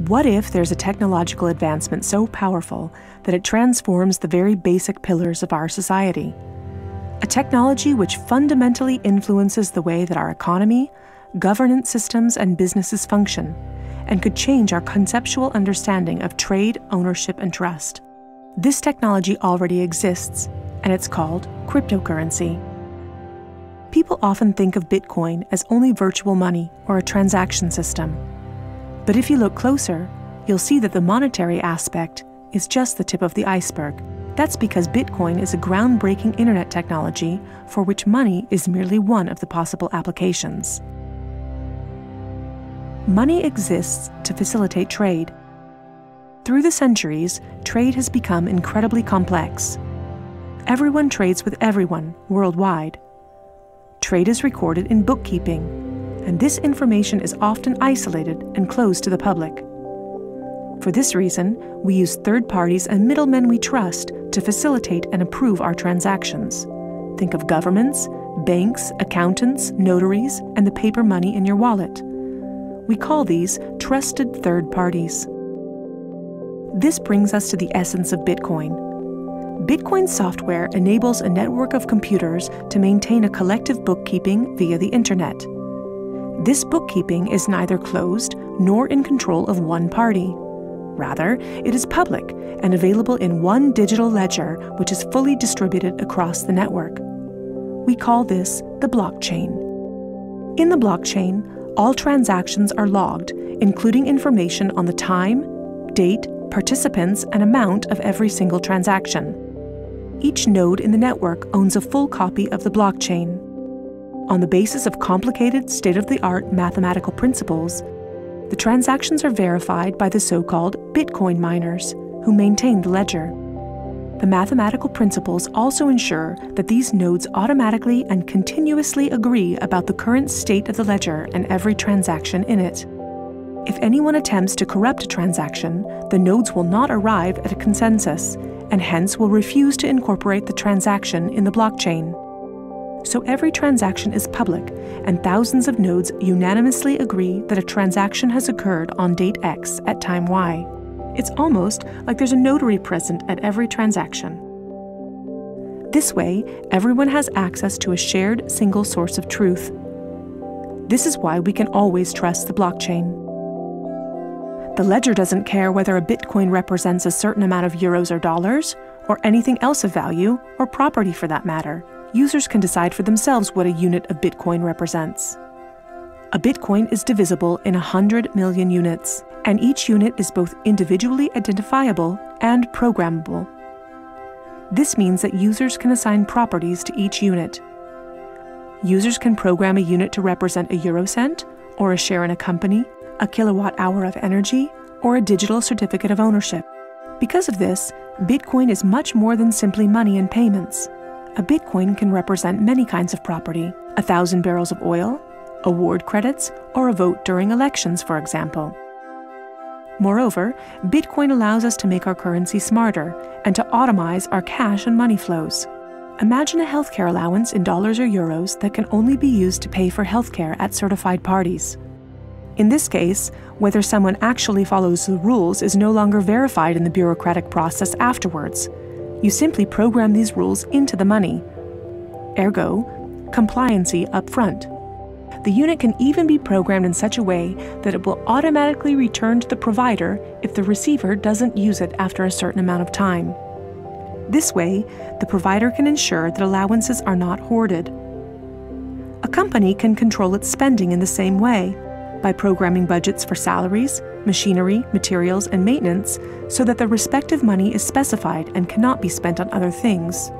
What if there's a technological advancement so powerful that it transforms the very basic pillars of our society? A technology which fundamentally influences the way that our economy, governance systems, and businesses function, and could change our conceptual understanding of trade, ownership, and trust. This technology already exists, and it's called cryptocurrency. People often think of Bitcoin as only virtual money or a transaction system. But if you look closer, you'll see that the monetary aspect is just the tip of the iceberg. That's because Bitcoin is a groundbreaking internet technology for which money is merely one of the possible applications. Money exists to facilitate trade. Through the centuries, trade has become incredibly complex. Everyone trades with everyone worldwide. Trade is recorded in bookkeeping, and this information is often isolated and closed to the public. For this reason, we use third parties and middlemen we trust to facilitate and approve our transactions. Think of governments, banks, accountants, notaries, and the paper money in your wallet. We call these trusted third parties. This brings us to the essence of Bitcoin. Bitcoin software enables a network of computers to maintain a collective bookkeeping via the internet. This bookkeeping is neither closed nor in control of one party. Rather, it is public and available in one digital ledger which is fully distributed across the network. We call this the blockchain. In the blockchain, all transactions are logged, including information on the time, date, participants, and amount of every single transaction. Each node in the network owns a full copy of the blockchain. On the basis of complicated, state-of-the-art mathematical principles, the transactions are verified by the so-called Bitcoin miners, who maintain the ledger. The mathematical principles also ensure that these nodes automatically and continuously agree about the current state of the ledger and every transaction in it. If anyone attempts to corrupt a transaction, the nodes will not arrive at a consensus, and hence will refuse to incorporate the transaction in the blockchain. So every transaction is public, and thousands of nodes unanimously agree that a transaction has occurred on date X at time Y. It's almost like there's a notary present at every transaction. This way, everyone has access to a shared single source of truth. This is why we can always trust the blockchain. The ledger doesn't care whether a Bitcoin represents a certain amount of euros or dollars, or anything else of value, or property for that matter. Users can decide for themselves what a unit of Bitcoin represents. A Bitcoin is divisible in 100 million units, and each unit is both individually identifiable and programmable. This means that users can assign properties to each unit. Users can program a unit to represent a eurocent, or a share in a company, a kilowatt-hour of energy, or a digital certificate of ownership. Because of this, Bitcoin is much more than simply money and payments. A Bitcoin can represent many kinds of property: 1,000 barrels of oil, award credits, or a vote during elections, for example. Moreover, Bitcoin allows us to make our currency smarter and to automize our cash and money flows. Imagine a healthcare allowance in dollars or euros that can only be used to pay for healthcare at certified parties. In this case, whether someone actually follows the rules is no longer verified in the bureaucratic process afterwards. You simply program these rules into the money. Ergo, compliancy up front. The unit can even be programmed in such a way that it will automatically return to the provider if the receiver doesn't use it after a certain amount of time. This way, the provider can ensure that allowances are not hoarded. A company can control its spending in the same way, by programming budgets for salaries, machinery, materials, and maintenance so that the respective money is specified and cannot be spent on other things.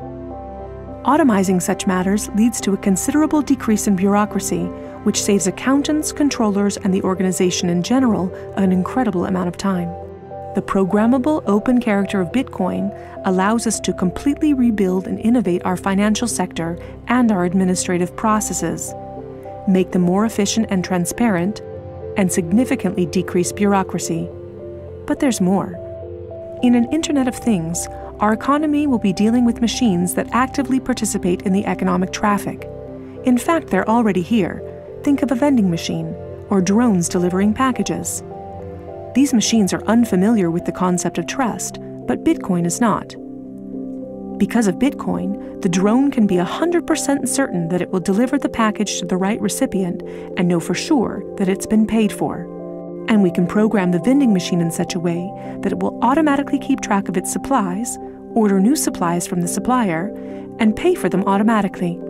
Automizing such matters leads to a considerable decrease in bureaucracy, which saves accountants, controllers, and the organization in general an incredible amount of time. The programmable open character of Bitcoin allows us to completely rebuild and innovate our financial sector and our administrative processes, make them more efficient and transparent, and significantly decrease bureaucracy. But there's more. In an Internet of Things, our economy will be dealing with machines that actively participate in the economic traffic. In fact, they're already here. Think of a vending machine, or drones delivering packages. These machines are unfamiliar with the concept of trust, but Bitcoin is not. Because of Bitcoin, the drone can be 100% certain that it will deliver the package to the right recipient and know for sure that it's been paid for. And we can program the vending machine in such a way that it will automatically keep track of its supplies, order new supplies from the supplier, and pay for them automatically.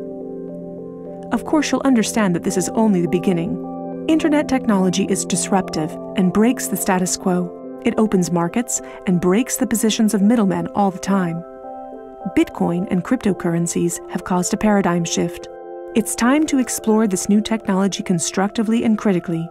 Of course, you'll understand that this is only the beginning. Internet technology is disruptive and breaks the status quo. It opens markets and breaks the positions of middlemen all the time. Bitcoin and cryptocurrencies have caused a paradigm shift. It's time to explore this new technology constructively and critically